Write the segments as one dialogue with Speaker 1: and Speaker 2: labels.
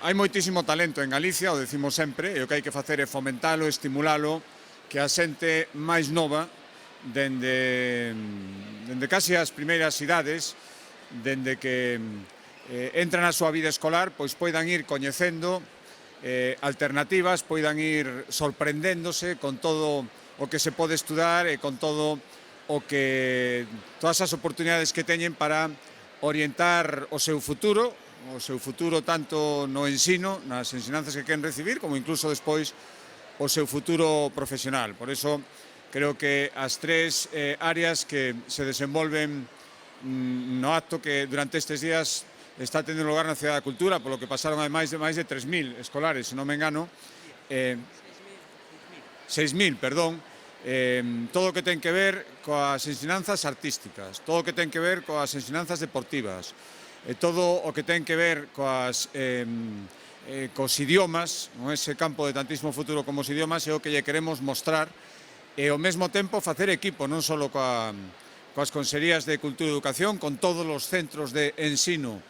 Speaker 1: Hai moitísimo talento en Galicia, o decimos sempre, e o que hai que facer é fomentalo, estimulalo, que a xente máis nova, dende casi as primeiras idades, dende que entran na súa vida escolar, pois poidan ir coñecendo alternativas, poidan ir sorprendéndose con todo o que se pode estudar e con todo o que todas as oportunidades que teñen para orientar o seu futuro tanto no ensino, nas ensinanzas que queren recibir, como incluso despois o seu futuro profesional. Por eso, creo que as tres áreas que se desenvolven no acto que durante estes días está tendo lugar na Cidade da Cultura, polo que pasaron a máis de 3.000 escolares, se non me engano, 6.000, perdón, todo o que ten que ver coas ensinanzas artísticas, todo o que ten que ver coas ensinanzas deportivas, todo o que ten que ver cos idiomas, ese campo de tantísimo futuro como os idiomas, é o que lle queremos mostrar e ao mesmo tempo facer equipo, non só coas Conserías de Cultura e Educación, con todos os centros de ensino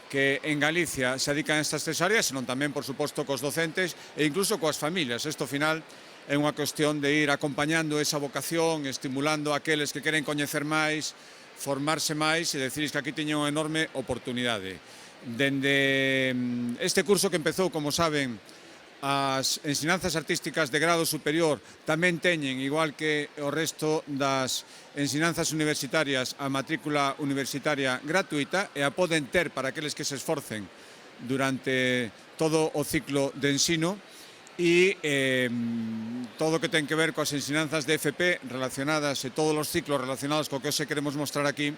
Speaker 1: que en Galicia se dedican a estas tres áreas, senón tamén, por suposto, cos docentes e incluso coas familias. Isto, ao final, é unha cuestión de ir acompañando esa vocación, estimulando aqueles que queren coñecer máis, formarse máis e deciris que aquí teñen unha enorme oportunidade. Dende este curso que empezou, como saben, as ensinanzas artísticas de grado superior tamén teñen, igual que o resto das ensinanzas universitarias, a matrícula universitaria gratuita e a poden ter para aqueles que se esforcen durante todo o ciclo de ensino e todo o que ten que ver coas ensinanzas de FP relacionadas e todos os ciclos relacionados co que hoxe queremos mostrar aquí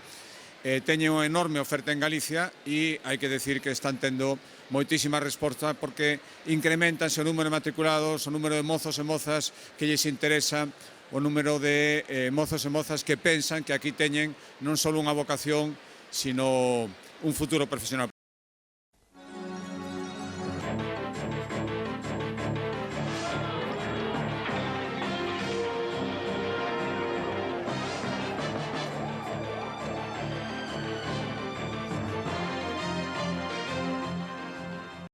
Speaker 1: teñen unha enorme oferta en Galicia e hai que decir que están tendo moitísima resposta porque incrementanse o número de matriculados, o número de mozos e mozas que lles interesa, o número de mozos e mozas que pensan que aquí teñen non só unha vocación, sino un futuro profesional.